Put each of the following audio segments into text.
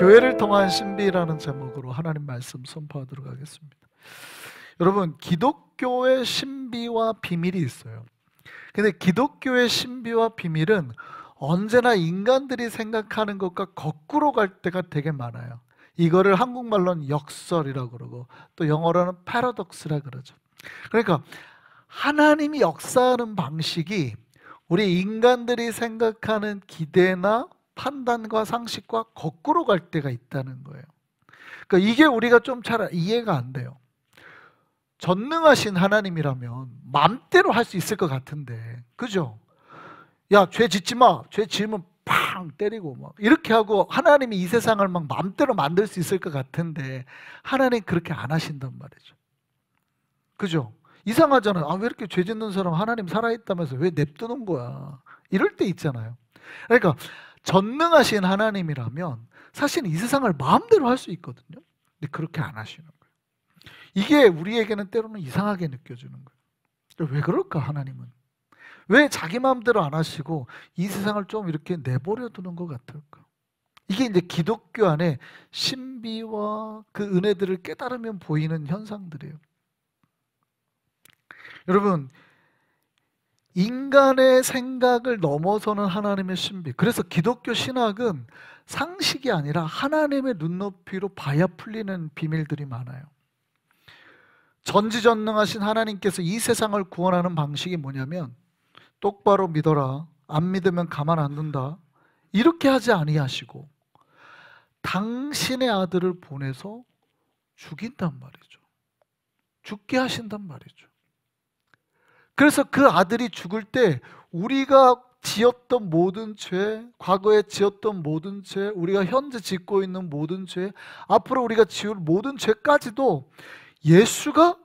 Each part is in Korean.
교회를 통한 신비라는 제목으로 하나님 말씀 선포하도록 하겠습니다. 여러분, 기독교의 신비와 비밀이 있어요. 근데 기독교의 신비와 비밀은 언제나 인간들이 생각하는 것과 거꾸로 갈 때가 되게 많아요. 이거를 한국말로는 역설이라고 그러고 또 영어로는 패러독스라 그러죠. 그러니까 하나님이 역사하는 방식이 우리 인간들이 생각하는 기대나 판단과 상식과 거꾸로 갈 때가 있다는 거예요. 그러니까 이게 우리가 좀 잘 이해가 안 돼요. 전능하신 하나님이라면 마음대로 할 수 있을 것 같은데, 그죠? 야, 죄 짓지 마. 죄 지으면 팡 때리고 막 이렇게 하고 하나님이 이 세상을 막 마음대로 만들 수 있을 것 같은데 하나님 그렇게 안 하신단 말이죠. 그죠? 이상하잖아요. 아, 왜 이렇게 죄 짓는 사람 하나님 살아있다면서 왜 냅두는 거야? 이럴 때 있잖아요. 그러니까 전능하신 하나님이라면 사실 이 세상을 마음대로 할 수 있거든요. 근데 그렇게 안 하시는 거예요. 이게 우리에게는 때로는 이상하게 느껴지는 거예요. 왜 그럴까, 하나님은? 왜 자기 마음대로 안 하시고 이 세상을 좀 이렇게 내버려 두는 것 같을까? 이게 이제 기독교 안에 신비와 그 은혜들을 깨달으면 보이는 현상들이에요. 여러분, 인간의 생각을 넘어서는 하나님의 신비. 그래서 기독교 신학은 상식이 아니라 하나님의 눈높이로 봐야 풀리는 비밀들이 많아요. 전지전능하신 하나님께서 이 세상을 구원하는 방식이 뭐냐면 똑바로 믿어라, 안 믿으면 가만 안 둔다, 이렇게 하지 아니하시고 당신의 아들을 보내서 죽인단 말이죠. 죽게 하신단 말이죠. 그래서 그 아들이 죽을 때 우리가 지었던 모든 죄, 과거에 지었던 모든 죄, 우리가 현재 짓고 있는 모든 죄, 앞으로 우리가 지을 모든 죄까지도 예수가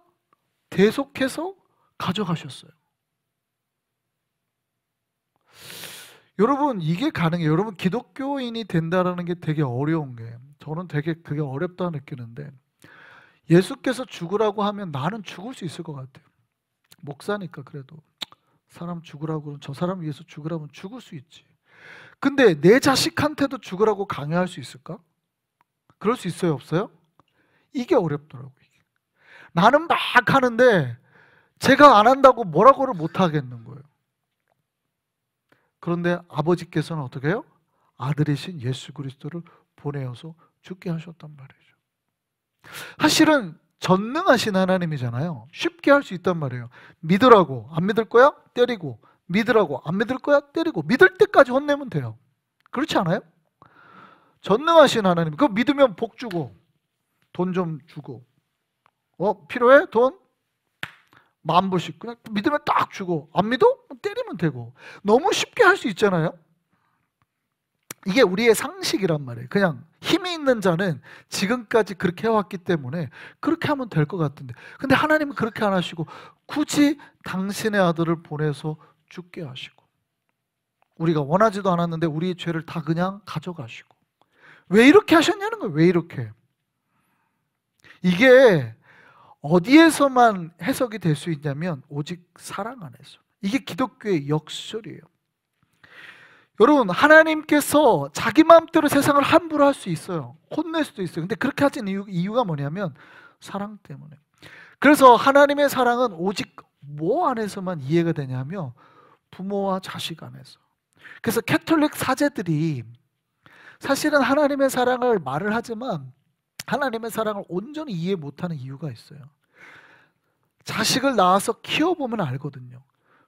대속해서 가져가셨어요. 여러분, 이게 가능해요. 여러분, 기독교인이 된다는 게 되게 어려운 게, 저는 되게 그게 어렵다 느끼는데, 예수께서 죽으라고 하면 나는 죽을 수 있을 것 같아요. 목사니까 그래도 사람 죽으라고 그러면 저 사람 위해서 죽으라면 죽을 수 있지. 근데 내 자식한테도 죽으라고 강요할 수 있을까? 그럴 수 있어요, 없어요? 이게 어렵더라고요. 나는 막 하는데 제가 안 한다고 뭐라고를 못 하겠는 거예요. 그런데 아버지께서는 어떻게 해요? 아들이신 예수 그리스도를 보내어서 죽게 하셨단 말이죠. 사실은 전능하신 하나님이잖아요. 쉽게 할 수 있단 말이에요. 믿으라고, 안 믿을 거야? 때리고, 믿으라고, 안 믿을 거야? 때리고, 믿을 때까지 혼내면 돼요. 그렇지 않아요? 전능하신 하나님, 그거 믿으면 복 주고 돈 좀 주고, 필요해? 돈? 10,000불씩 그냥 믿으면 딱 주고, 안 믿어? 때리면 되고. 너무 쉽게 할 수 있잖아요. 이게 우리의 상식이란 말이에요. 그냥 힘이 있는 자는 지금까지 그렇게 해왔기 때문에 그렇게 하면 될 것 같은데, 근데 하나님은 그렇게 안 하시고 굳이 당신의 아들을 보내서 죽게 하시고, 우리가 원하지도 않았는데 우리의 죄를 다 그냥 가져가시고. 왜 이렇게 하셨냐는 거예요. 왜 이렇게. 이게 어디에서만 해석이 될 수 있냐면 오직 사랑 안에서. 이게 기독교의 역설이에요. 여러분, 하나님께서 자기 마음대로 세상을 함부로 할 수 있어요. 혼낼 수도 있어요. 근데 그렇게 하신 이유가 뭐냐면 사랑 때문에. 그래서 하나님의 사랑은 오직 뭐 안에서만 이해가 되냐면 부모와 자식 안에서. 그래서 캐톨릭 사제들이 사실은 하나님의 사랑을 말을 하지만 하나님의 사랑을 온전히 이해 못하는 이유가 있어요. 자식을 낳아서 키워보면 알거든요.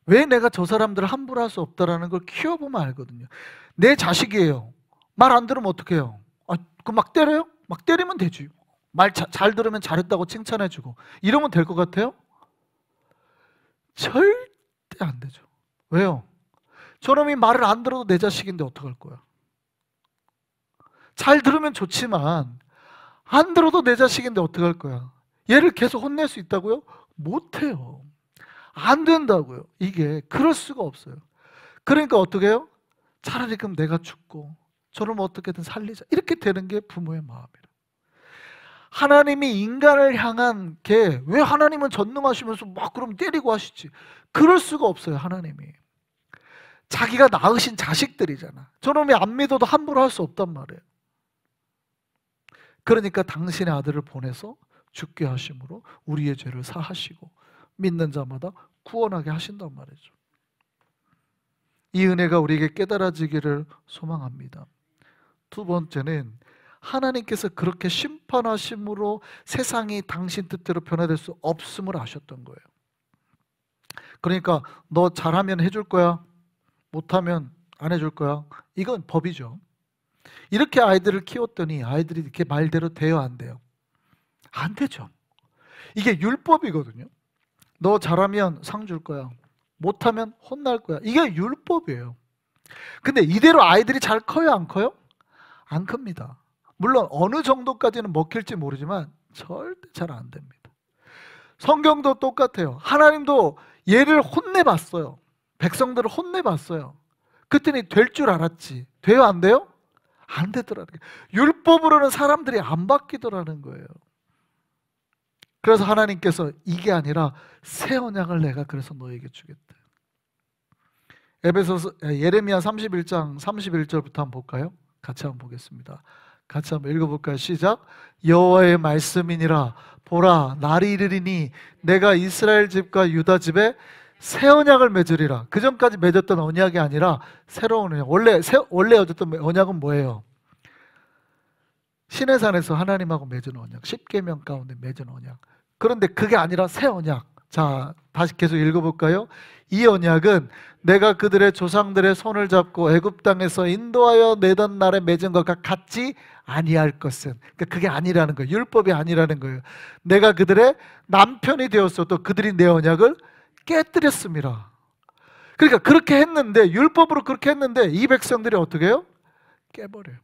왜 내가 저 사람들을 함부로 할 수 없다라는 걸 키워보면 알거든요. 내 자식이에요. 말 안 들으면 어떡해요? 그 막 때려요? 막 때리면 되지. 말 잘 들으면 잘했다고 칭찬해주고 이러면 될 것 같아요? 절대 안 되죠. 왜요? 저놈이 말을 안 들어도 내 자식인데 어떡할 거야? 잘 들으면 좋지만 안 들어도 내 자식인데 어떡할 거야? 얘를 계속 혼낼 수 있다고요? 못해요. 안 된다고요. 이게 그럴 수가 없어요. 그러니까 어떻게 해요? 차라리 그럼 내가 죽고 저를 어떻게든 살리자, 이렇게 되는 게 부모의 마음이라. 하나님이 인간을 향한 게, 왜 하나님은 전능하시면서 막 그럼 때리고 하시지? 그럴 수가 없어요. 하나님이 자기가 낳으신 자식들이잖아. 저놈이 안 믿어도 함부로 할 수 없단 말이에요. 그러니까 당신의 아들을 보내서 죽게 하심으로 우리의 죄를 사하시고 믿는 자마다 구원하게 하신단 말이죠. 이 은혜가 우리에게 깨달아지기를 소망합니다. 두 번째는 하나님께서 그렇게 심판하심으로 세상이 당신 뜻대로 변화될 수 없음을 아셨던 거예요. 그러니까 너 잘하면 해줄 거야, 못하면 안 해줄 거야. 이건 법이죠. 이렇게 아이들을 키웠더니 아이들이 이렇게 말대로 돼요, 안 돼요? 안 되죠. 이게 율법이거든요. 너 잘하면 상 줄 거야, 못하면 혼날 거야. 이게 율법이에요. 근데 이대로 아이들이 잘 커요, 안 커요? 안 큽니다. 물론 어느 정도까지는 먹힐지 모르지만 절대 잘 안 됩니다. 성경도 똑같아요. 하나님도 얘를 혼내봤어요. 백성들을 혼내봤어요. 그랬더니 될 줄 알았지. 돼요, 안 돼요? 안 되더라는 거예요. 율법으로는 사람들이 안 바뀌더라는 거예요. 그래서 하나님께서 이게 아니라 새 언약을 내가 그래서 너에게 주겠다. 예레미야 31장 31절부터 한번 볼까요? 같이 한번 보겠습니다. 같이 한번 읽어볼까요? 시작. 여호와의 말씀이니라. 보라, 날이 이르리니 내가 이스라엘 집과 유다 집에 새 언약을 맺으리라. 그 전까지 맺었던 언약이 아니라 새로운 언약. 원래 맺었던 언약은 뭐예요? 시내산에서 하나님하고 맺은 언약, 십계명 가운데 맺은 언약. 그런데 그게 아니라 새 언약. 자, 다시 계속 읽어볼까요? 이 언약은 내가 그들의 조상들의 손을 잡고 애굽 땅에서 인도하여 내던 날에 맺은 것과 같지 아니할 것은, 그러니까 그게 아니라는 거예요. 율법이 아니라는 거예요. 내가 그들의 남편이 되었어도 그들이 내 언약을 깨뜨렸습니다. 그러니까 그렇게 했는데, 율법으로 그렇게 했는데 이 백성들이 어떻게 해요? 깨버려요.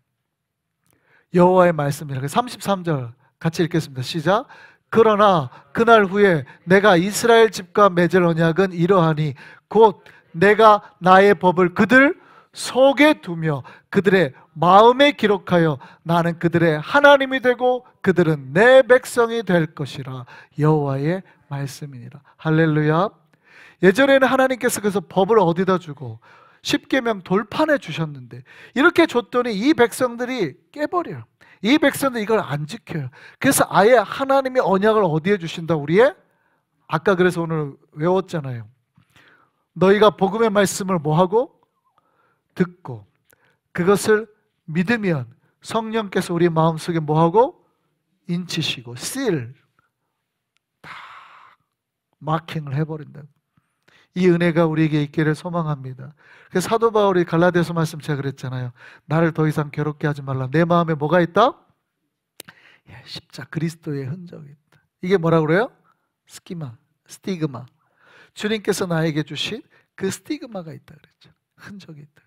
여호와의 말씀이라. 33절 같이 읽겠습니다. 시작. 그러나 그날 후에 내가 이스라엘 집과 맺을 언약은 이러하니 곧 내가 나의 법을 그들 속에 두며 그들의 마음에 기록하여 나는 그들의 하나님이 되고 그들은 내 백성이 될 것이라. 여호와의 말씀이니라. 할렐루야. 예전에는 하나님께서 그래서 법을 어디다 주고 십계명 돌판에 주셨는데 이렇게 줬더니 이 백성들이 깨버려요. 이 백성들이 이걸 안 지켜요. 그래서 아예 하나님의 언약을 어디에 주신다? 우리의, 아까 그래서 오늘 외웠잖아요. 너희가 복음의 말씀을 뭐하고? 듣고 그것을 믿으면 성령께서 우리 마음속에 뭐하고? 인치시고 seal 다 마킹을 해버린다. 이 은혜가 우리에게 있기를 소망합니다. 그래서 사도 바울이 갈라디아서 말씀 제가 그랬잖아요. 나를 더 이상 괴롭게 하지 말라. 내 마음에 뭐가 있다? 십자 그리스도의 흔적이 있다. 이게 뭐라고 그래요? 스티그마. 주님께서 나에게 주신 그 스티그마가 있다 그랬죠. 흔적이 있다.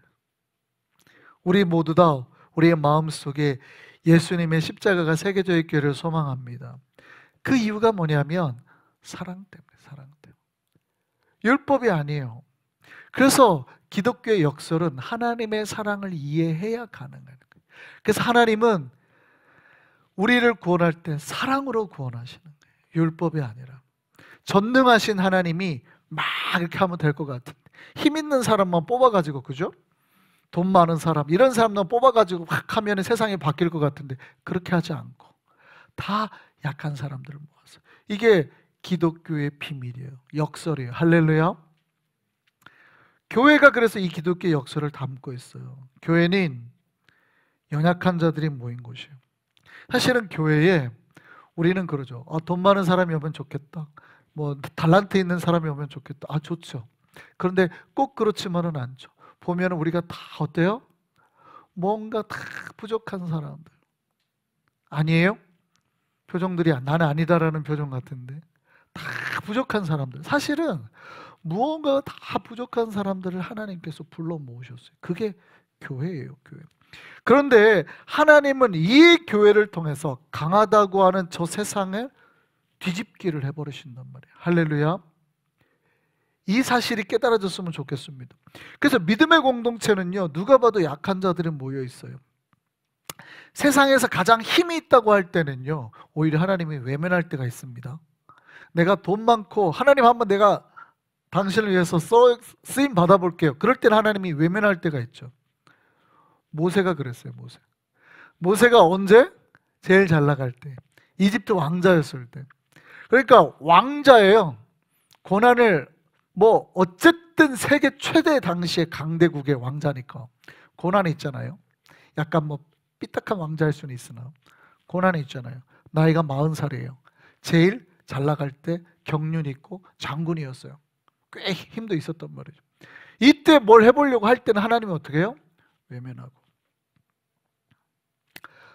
우리 모두 다 우리의 마음속에 예수님의 십자가가 새겨져 있기를 소망합니다. 그 이유가 뭐냐면 사랑 때문에. 율법이 아니에요. 그래서 기독교의 역설은 하나님의 사랑을 이해해야 가능한 거예요. 그래서 하나님은 우리를 구원할 때 사랑으로 구원하시는 거예요. 율법이 아니라. 전능하신 하나님이 막 이렇게 하면 될 것 같은데 힘 있는 사람만 뽑아가지고, 그죠? 돈 많은 사람, 이런 사람만 뽑아가지고 확 하면 세상이 바뀔 것 같은데 그렇게 하지 않고 다 약한 사람들을 모아서, 이게 기독교의 비밀이에요. 역설이에요. 할렐루야. 교회가 그래서 이 기독교의 역설을 담고 있어요. 교회는 연약한 자들이 모인 곳이에요. 사실은 교회에 우리는 그러죠. 돈 많은 사람이 오면 좋겠다. 뭐 달란트 있는 사람이 오면 좋겠다. 좋죠. 그런데 꼭 그렇지만은 않죠. 보면 우리가 다 어때요? 뭔가 다 부족한 사람들 아니에요? 표정들이 나는 아니다라는 표정 같은데 다 부족한 사람들. 사실은 무언가 다 부족한 사람들을 하나님께서 불러 모으셨어요. 그게 교회예요, 교회. 그런데 하나님은 이 교회를 통해서 강하다고 하는 저 세상을 뒤집기를 해버리신단 말이에요. 할렐루야. 이 사실이 깨달아졌으면 좋겠습니다. 그래서 믿음의 공동체는요, 누가 봐도 약한 자들이 모여 있어요. 세상에서 가장 힘이 있다고 할 때는요, 오히려 하나님이 외면할 때가 있습니다. 내가 돈 많고 하나님 한번 내가 당신을 위해서 쓰임 받아볼게요. 그럴 때는 하나님이 외면할 때가 있죠. 모세가 그랬어요. 모세가 언제? 제일 잘 나갈 때, 이집트 왕자였을 때. 그러니까 왕자예요. 고난을 뭐 어쨌든 세계 최대 당시의 강대국의 왕자니까 고난이 있잖아요. 약간 뭐 삐딱한 왕자일 수는 있으나 고난이 있잖아요. 나이가 40살이에요. 제일 잘 나갈 때 경륜 있고 장군이었어요. 꽤 힘도 있었단 말이죠. 이때 뭘 해보려고 할 때는 하나님이 어떻게 해요? 외면하고.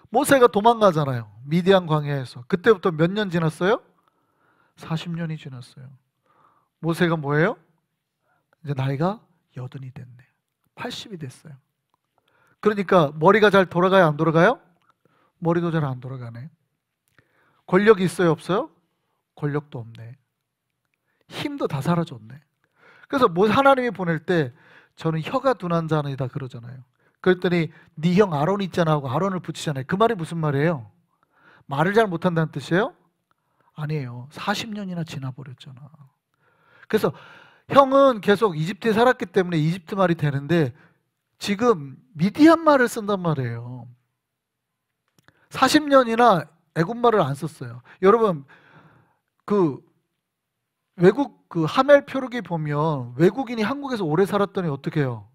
모세가 도망가잖아요. 미디안 광야에서. 그때부터 몇 년 지났어요? 40년이 지났어요. 모세가 뭐예요? 이제 나이가 80이 됐네. 80이 됐어요. 그러니까 머리가 잘 돌아가요? 안 돌아가요? 머리도 잘 안 돌아가네. 권력이 있어요? 없어요? 권력도 없네. 힘도 다 사라졌네. 그래서 하나님이 보낼 때 저는 혀가 둔한 자이다 그러잖아요. 그랬더니 네 형 아론 있잖아 하고 아론을 붙이잖아요. 그 말이 무슨 말이에요? 말을 잘 못한다는 뜻이에요? 아니에요. 40년이나 지나버렸잖아. 그래서 형은 계속 이집트에 살았기 때문에 이집트 말이 되는데 지금 미디안 말을 쓴단 말이에요. 40년이나 애굽 말을 안 썼어요. 여러분 그 외국 그 하멜 표르기 보면 외국인이 한국에서 오래 살았더니 어떻게 해요?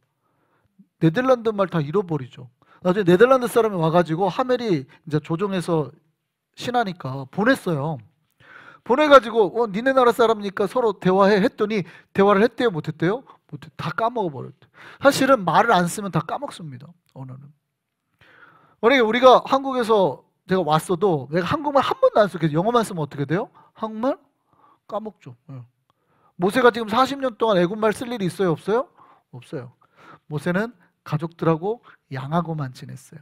네덜란드 말 다 잃어버리죠. 나중에 네덜란드 사람이 와가지고 하멜이 이제 조종해서 신하니까 보냈어요. 보내가지고 니네 나라 사람이니까 서로 대화해 했더니 대화를 했대요? 못했대요? 못해. 다 까먹어버렸대. 사실은 말을 안 쓰면 다 까먹습니다. 언어는. 만약에 우리가 한국에서 제가 왔어도 내가 한국말 한 번도 안 쓰고 영어만 쓰면 어떻게 돼요? 한국말? 까먹죠. 모세가 지금 40년 동안 애국말 쓸 일이 있어요? 없어요? 없어요. 모세는 가족들하고 양하고만 지냈어요.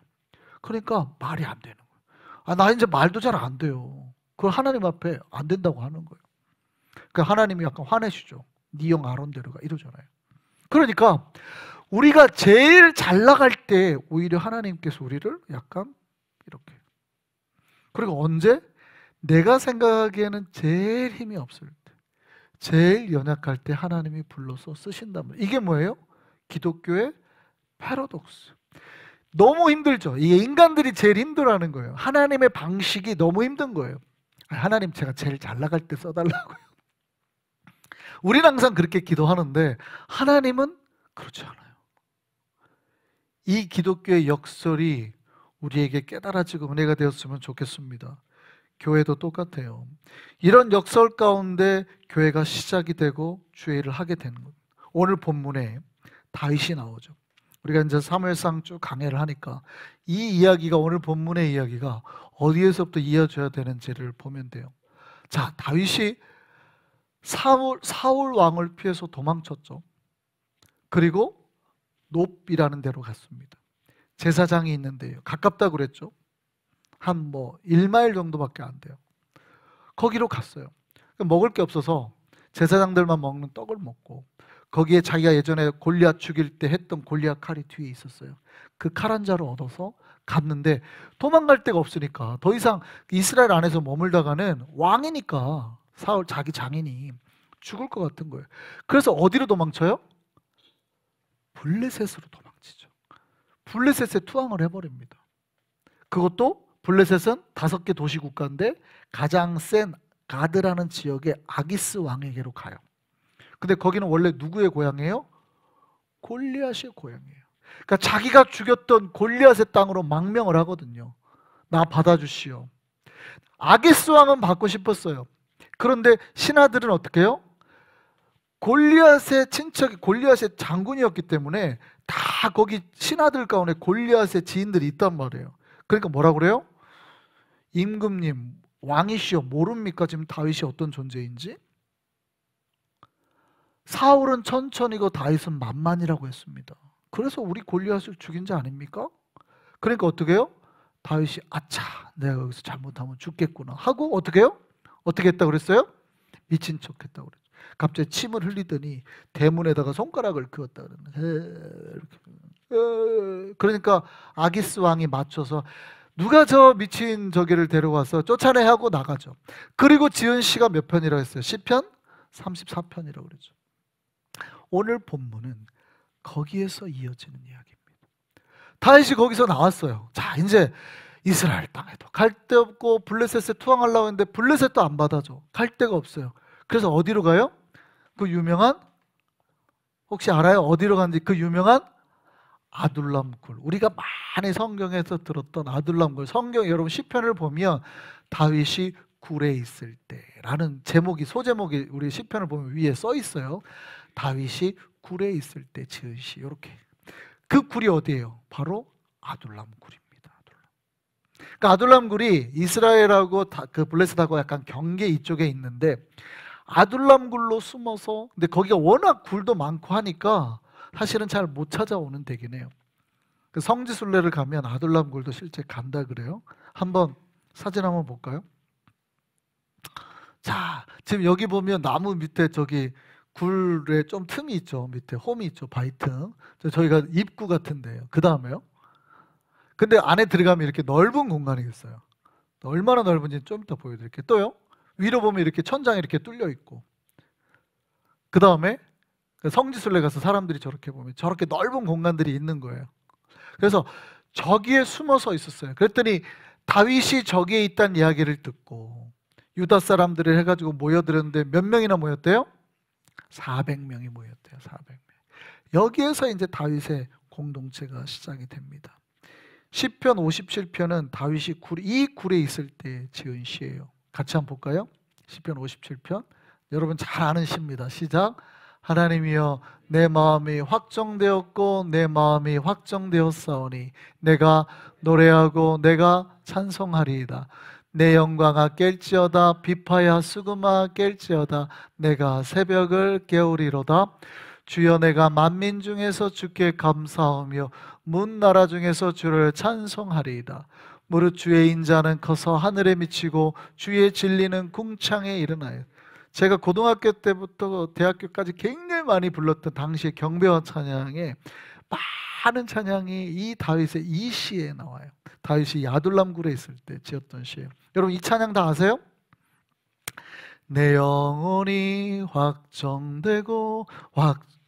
그러니까 말이 안 되는 거예요. 나 이제 말도 잘 안 돼요. 그걸 하나님 앞에 안 된다고 하는 거예요. 그러니까 하나님이 약간 화내시죠. 네 형 아론 데려가 이러잖아요. 그러니까 우리가 제일 잘 나갈 때 오히려 하나님께서 우리를 약간 이렇게. 그리고 언제? 내가 생각하기에는 제일 힘이 없을 때, 제일 연약할 때 하나님이 불러서 쓰신단 말이에요. 이게 뭐예요? 기독교의 패러독스. 너무 힘들죠. 이게 인간들이 제일 힘들어하는 거예요. 하나님의 방식이 너무 힘든 거예요. 하나님 제가 제일 잘 나갈 때 써달라고요. 우리는 항상 그렇게 기도하는데 하나님은 그렇지 않아요. 이 기독교의 역설이 우리에게 깨달아지고 은혜가 되었으면 좋겠습니다. 교회도 똑같아요. 이런 역설 가운데 교회가 시작이 되고 주의 일을 하게 되는 것. 오늘 본문에 다윗이 나오죠. 우리가 이제 사무엘상 쭉 강해를 하니까 이 이야기가 오늘 본문의 이야기가 어디에서부터 이어져야 되는지를 보면 돼요. 자, 다윗이 사울 왕을 피해서 도망쳤죠. 그리고 놉이라는 데로 갔습니다. 제사장이 있는데요. 가깝다고 그랬죠. 한 1마일 정도밖에 안 돼요. 거기로 갔어요. 먹을 게 없어서 제사장들만 먹는 떡을 먹고 거기에 자기가 예전에 골리앗 죽일 때 했던 골리앗 칼이 뒤에 있었어요. 그 칼 한 자루 얻어서 갔는데 도망갈 데가 없으니까 더 이상 이스라엘 안에서 머물다가는 왕이니까 사울 자기 장인이 죽을 것 같은 거예요. 그래서 어디로 도망쳐요? 블레셋으로 도망치죠. 블레셋에 투항을 해버립니다. 그것도 블레셋은 5개 도시 국가인데 가장 센 가드라는 지역의 아기스 왕에게로 가요. 근데 거기는 원래 누구의 고향이에요? 골리앗의 고향이에요. 그러니까 자기가 죽였던 골리앗의 땅으로 망명을 하거든요. 나 받아주시오. 아기스 왕은 받고 싶었어요. 그런데 신하들은 어떻게 해요? 골리앗의 친척이 골리앗의 장군이었기 때문에 다 거기 신하들 가운데 골리앗의 지인들이 있단 말이에요. 그러니까 뭐라 그래요? 임금님 왕이시여 모릅니까 지금 다윗이 어떤 존재인지? 사울은 천천히고 다윗은 만만이라고 했습니다. 그래서 우리 골리앗을 죽인 자 아닙니까? 그러니까 어떻게 해요? 다윗이 아차 내가 여기서 잘못하면 죽겠구나 하고 어떻게 해요? 어떻게 했다고 그랬어요? 미친 척 했다고 그랬죠. 갑자기 침을 흘리더니 대문에다가 손가락을 그었다 그러는. 그러니까 아기스 왕이 맞춰서 누가 저 미친 저기를 데려와서 쫓아내 하고 나가죠. 그리고 지은 시가 몇 편이라고 했어요? 시편 34편이라고 그러죠. 오늘 본문은 거기에서 이어지는 이야기입니다. 다윗이 거기서 나왔어요. 자, 이제 이스라엘 땅에도 갈 데 없고 블레셋에 투항하려고 했는데 블레셋도 안 받아줘. 갈 데가 없어요. 그래서 어디로 가요? 그 유명한, 혹시 알아요? 어디로 갔는지? 그 유명한 아둘람 굴. 우리가 많이 성경에서 들었던 아둘람 굴. 성경 여러분 시편을 보면 다윗이 굴에 있을 때라는 제목이, 소제목이 우리 시편을 보면 위에 써 있어요. 다윗이 굴에 있을 때 지은 시. 이렇게. 그 굴이 어디예요? 바로 아둘람 굴입니다. 그러니까 아둘람 굴이 이스라엘하고 그 블레셋하고 약간 경계 이쪽에 있는데, 아둘람 굴로 숨어서, 근데 거기가 워낙 굴도 많고 하니까 사실은 잘 못 찾아오는 데긴 해요. 그 성지순례를 가면 아둘람 굴도 실제 간다 그래요. 한번 사진 한번 볼까요? 자, 지금 여기 보면 나무 밑에 저기 굴에 좀 틈이 있죠. 밑에 홈이 있죠. 바위틈. 저희가 입구 같은 데요. 그 다음에요. 근데 안에 들어가면 이렇게 넓은 공간이 있어요. 얼마나 넓은지 좀 이따 보여드릴게요. 또요. 위로 보면 이렇게 천장이 이렇게 뚫려 있고, 그 다음에 성지순례 가서 사람들이 저렇게 보면 저렇게 넓은 공간들이 있는 거예요. 그래서 저기에 숨어서 있었어요. 그랬더니 다윗이 저기에 있다는 이야기를 듣고 유다 사람들을 해가지고 모여들었는데 몇 명이나 모였대요? 400명이 모였대요. 400명. 여기에서 이제 다윗의 공동체가 시작이 됩니다. 시편 57편은 다윗이 이 굴에 있을 때 지은 시예요. 같이 한번 볼까요? 시편 57편. 여러분 잘 아는 시입니다. 시작. 하나님이여, 내 마음이 확정되었고 내 마음이 확정되었사오니 내가 노래하고 내가 찬송하리이다. 내 영광아 깰지어다. 비파야 수금아 깰지어다. 내가 새벽을 깨우리로다. 주여, 내가 만민 중에서 주께 감사하며 문 나라 중에서 주를 찬송하리이다. 무릇 주의 인자는 커서 하늘에 미치고 주의 진리는 궁창에 이르나요. 제가 고등학교 때부터 대학교까지 굉장히 많이 불렀던 당시의 경배와 찬양에 많은 찬양이 이 다윗의 이 시에 나와요. 다윗이 아둘람 굴에 있을 때 지었던 시예요. 여러분 이 찬양 다 아세요? 내 영혼이 확정되고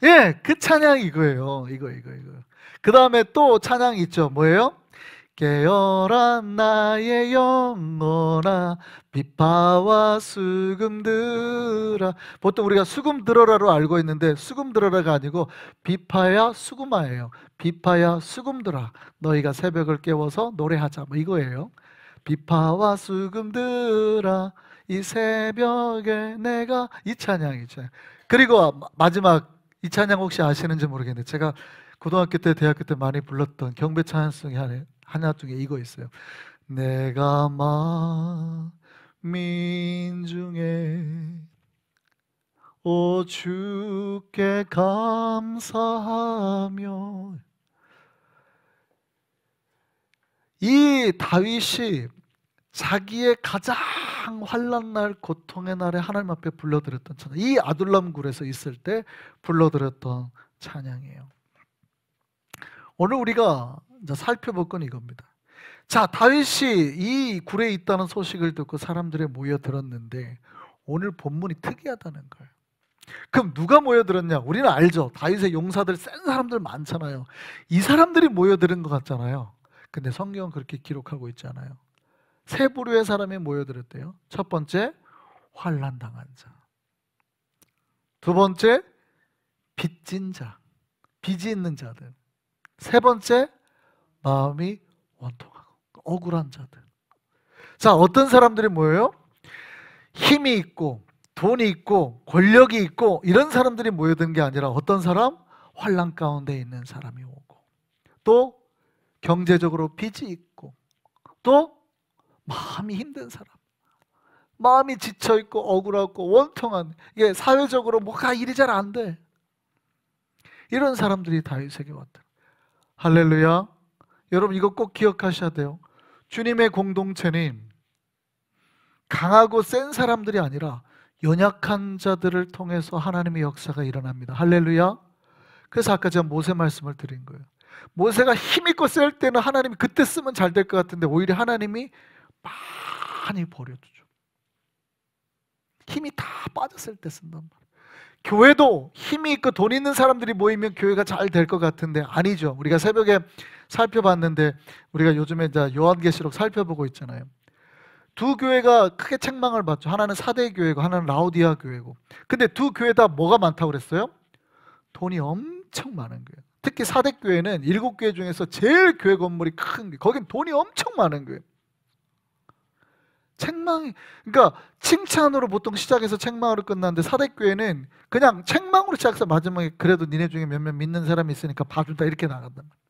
예, 그 찬양 이거예요. 이거. 그 다음에 또 찬양이 있죠. 뭐예요? 깨어라 나의 영혼아 비파와 수금 들아. 보통 우리가 수금 들어라로 알고 있는데 수금 들어라가 아니고 비파야 수금아예요. 비파야 수금 들아. 너희가 새벽을 깨워서 노래하자. 뭐 이거예요. 비파와 수금 들아 이 새벽에 내가, 이 찬양이죠. 그리고 마지막 이 찬양 혹시 아시는지 모르겠는데 제가 고등학교 때 대학교 때 많이 불렀던 경배 찬양송이 하나 중에 이거 있어요. 내가 만민 중에 오 주께 감사하며. 이 다윗이 자기의 가장 환난 날, 고통의 날에 하나님 앞에 불러드렸던 찬양, 이 아둘람 굴에서 있을 때 불러드렸던 찬양이에요. 오늘 우리가 이제 살펴볼 건 이겁니다. 자, 다윗이 이 굴에 있다는 소식을 듣고 사람들이 모여들었는데 오늘 본문이 특이하다는 거예요. 그럼 누가 모여들었냐? 우리는 알죠. 다윗의 용사들, 센 사람들 많잖아요. 이 사람들이 모여드는 것 같잖아요. 근데 성경은 그렇게 기록하고 있지 않아요. 세 부류의 사람이 모여들었대요. 첫 번째, 환난 당한 자. 두 번째, 빚진 자, 빚이 있는 자들. 세 번째, 마음이 원통하고 억울한 자들. 자, 어떤 사람들이 모여요? 힘이 있고 돈이 있고 권력이 있고 이런 사람들이 모여든 게 아니라 어떤 사람? 환난 가운데 있는 사람이 오고, 또 경제적으로 빚이 있고, 또 마음이 힘든 사람, 마음이 지쳐있고 억울하고 원통한, 이게 사회적으로 뭐가 일이 잘 안 돼, 이런 사람들이 다윗에게 왔다. 할렐루야. 여러분 이거 꼭 기억하셔야 돼요. 주님의 공동체는 강하고 센 사람들이 아니라 연약한 자들을 통해서 하나님의 역사가 일어납니다. 할렐루야. 그래서 아까 제가 모세 말씀을 드린 거예요. 모세가 힘있고 셀 때는 하나님이 그때 쓰면 잘 될 것 같은데 오히려 하나님이 많이 버려두죠. 힘이 다 빠졌을 때 쓴단 말이에요. 교회도 힘이 있고 돈 있는 사람들이 모이면 교회가 잘 될 것 같은데 아니죠. 우리가 새벽에 살펴봤는데, 우리가 요즘에 이제 요한계시록 살펴보고 있잖아요. 두 교회가 크게 책망을 받죠. 하나는 사대 교회고 하나는 라오디아 교회고. 근데 두 교회 다 뭐가 많다고 그랬어요? 돈이 엄청 많은 거예요. 특히 사대 교회는 7교회 중에서 제일 교회 건물이 큰 게, 거긴 돈이 엄청 많은 거예요. 책망이, 그러니까 칭찬으로 보통 시작해서 책망으로 끝나는데, 사대 교회는 그냥 책망으로 시작해서 마지막에 그래도 니네 중에 몇몇 믿는 사람이 있으니까 봐준다 이렇게 나간단 말이에요.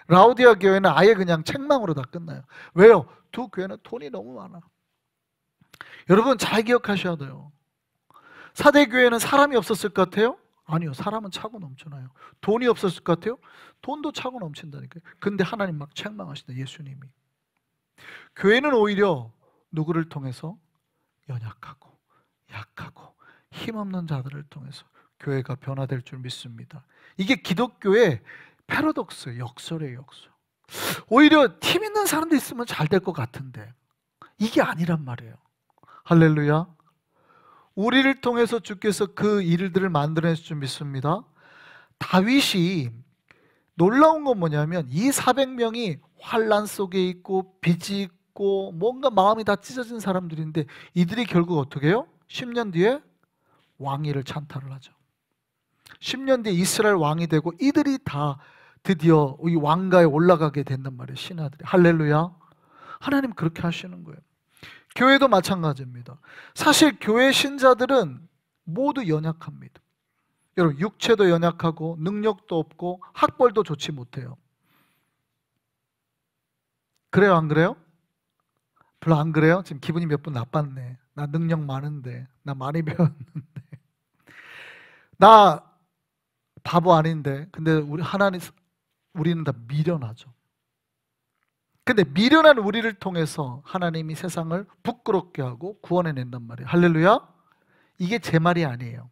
라오디아 교회는 아예 그냥 책망으로 다 끝나요. 왜요? 두 교회는 돈이 너무 많아. 여러분 잘 기억하셔야 돼요. 사대 교회는 사람이 없었을 것 같아요? 아니요, 사람은 차고 넘쳐나요. 돈이 없었을 것 같아요? 돈도 차고 넘친다니까요. 근데 하나님 막 책망하신다, 예수님이. 교회는 오히려 누구를 통해서? 연약하고 약하고 힘없는 자들을 통해서 교회가 변화될 줄 믿습니다. 이게 기독교의 패러독스, 역설이에요, 역설. 오히려 힘 있는 사람도 있으면 잘 될 것 같은데 이게 아니란 말이에요. 할렐루야. 우리를 통해서 주께서 그 일들을 만들어낼 줄 믿습니다. 다윗이 놀라운 건 뭐냐면, 이 400명이 환난 속에 있고 빚이 있고 뭔가 마음이 다 찢어진 사람들인데, 이들이 결국 어떻게 해요? 10년 뒤에 왕위를 찬탈을 하죠. 10년 뒤에 이스라엘 왕이 되고 이들이 다 드디어 이 왕가에 올라가게 된단 말이에요, 신하들이. 할렐루야. 하나님 그렇게 하시는 거예요. 교회도 마찬가지입니다. 사실 교회 신자들은 모두 연약합니다. 여러분, 육체도 연약하고 능력도 없고 학벌도 좋지 못해요. 그래요, 안 그래요? 별로 안 그래요? 지금 기분이 몇 분 나빴네. 나 능력 많은데, 나 많이 배웠는데, 나 바보 아닌데. 근데 우리는 다 미련하죠. 근데 미련한 우리를 통해서 하나님이 세상을 부끄럽게 하고 구원해낸단 말이에요. 할렐루야. 이게 제 말이 아니에요.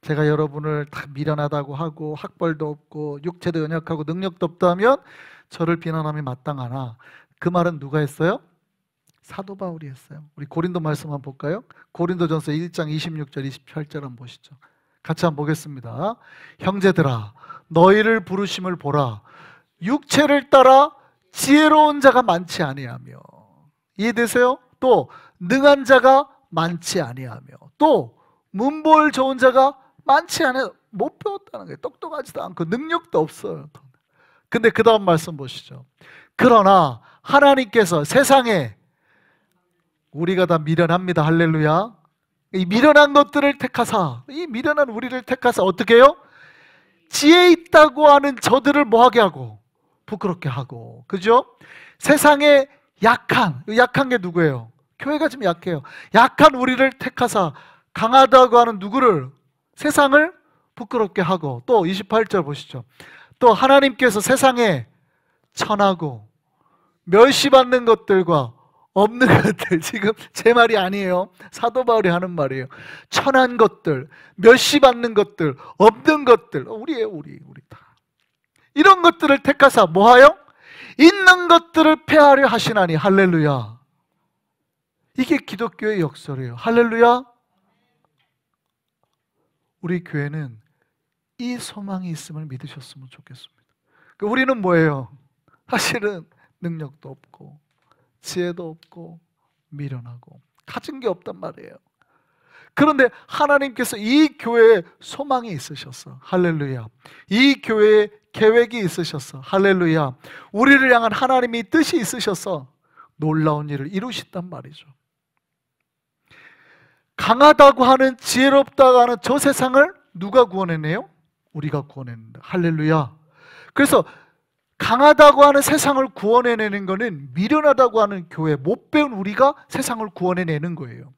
제가 여러분을 다 미련하다고 하고 학벌도 없고 육체도 연약하고 능력도 없다면 저를 비난함이 마땅하나, 그 말은 누가 했어요? 사도 바울이 했어요. 우리 고린도 말씀 한번 볼까요? 고린도전서 1장 26절 28절 한번 보시죠. 같이 한번 보겠습니다. 형제들아, 너희를 부르심을 보라. 육체를 따라 지혜로운 자가 많지 아니하며. 이해되세요? 또 능한 자가 많지 아니하며, 또 문볼 좋은 자가 많지 않아요. 못 배웠다는 거예요. 똑똑하지도 않고 능력도 없어요. 근데 그 다음 말씀 보시죠. 그러나 하나님께서 세상에, 우리가 다 미련합니다. 할렐루야. 이 미련한 것들을 택하사, 이 미련한 우리를 택하사 어떻게 해요? 지혜 있다고 하는 저들을 뭐하게 하고? 부끄럽게 하고. 그죠? 세상에 약한 게 누구예요? 교회가 좀 약해요. 약한 우리를 택하사 강하다고 하는 누구를? 세상을 부끄럽게 하고. 또 28절 보시죠. 또 하나님께서 세상에 천하고 멸시받는 것들과 없는 것들, 지금 제 말이 아니에요. 사도 바울이 하는 말이에요. 천한 것들, 멸시받는 것들, 없는 것들, 우리예요, 우리 다. 이런 것들을 택하사 뭐하여? 있는 것들을 폐하려 하시나니. 할렐루야. 이게 기독교의 역설이에요. 할렐루야. 우리 교회는 이 소망이 있음을 믿으셨으면 좋겠습니다. 우리는 뭐예요? 사실은 능력도 없고 지혜도 없고 미련하고 가진 게 없단 말이에요. 그런데 하나님께서 이 교회에 소망이 있으셨어. 할렐루야. 이 교회에 계획이 있으셨어. 할렐루야. 우리를 향한 하나님의 뜻이 있으셔서 놀라운 일을 이루셨단 말이죠. 강하다고 하는, 지혜롭다고 하는 저 세상을 누가 구원해내요? 우리가 구원해낸다. 할렐루야. 그래서 강하다고 하는 세상을 구원해내는 것은 미련하다고 하는 교회, 못 배운 우리가 세상을 구원해내는 거예요.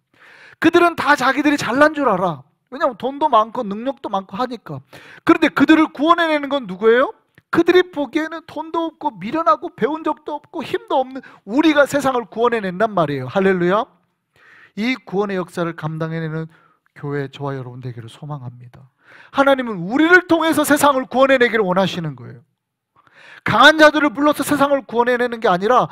그들은 다 자기들이 잘난 줄 알아. 왜냐하면 돈도 많고 능력도 많고 하니까. 그런데 그들을 구원해내는 건 누구예요? 그들이 보기에는 돈도 없고 미련하고 배운 적도 없고 힘도 없는 우리가 세상을 구원해낸단 말이에요. 할렐루야. 이 구원의 역사를 감당해내는 교회, 저와 여러분 되기를 소망합니다. 하나님은 우리를 통해서 세상을 구원해내기를 원하시는 거예요. 강한 자들을 불러서 세상을 구원해내는 게 아니라,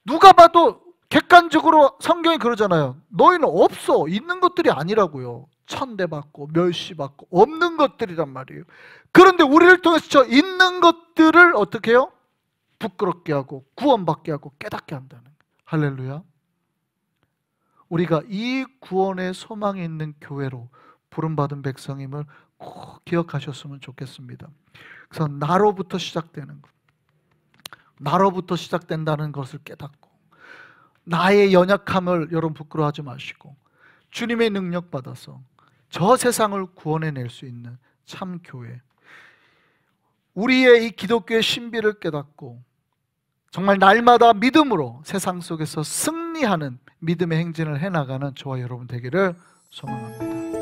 누가 봐도 객관적으로 성경이 그러잖아요. 너희는 없어, 있는 것들이 아니라고요. 천대받고 멸시받고 없는 것들이란 말이에요. 그런데 우리를 통해서 저 있는 것들을 어떻게 해요? 부끄럽게 하고 구원받게 하고 깨닫게 한다는 거예요. 할렐루야. 우리가 이 구원의 소망이 있는 교회로 부름받은 백성임을 꼭 기억하셨으면 좋겠습니다. 그래서 나로부터 시작되는 것, 나로부터 시작된다는 것을 깨닫고, 나의 연약함을 여러분 부끄러워하지 마시고 주님의 능력 받아서 저 세상을 구원해낼 수 있는 참 교회, 우리의 이 기독교의 신비를 깨닫고 정말 날마다 믿음으로 세상 속에서 승리하는 믿음의 행진을 해나가는 저와 여러분 되기를 소망합니다.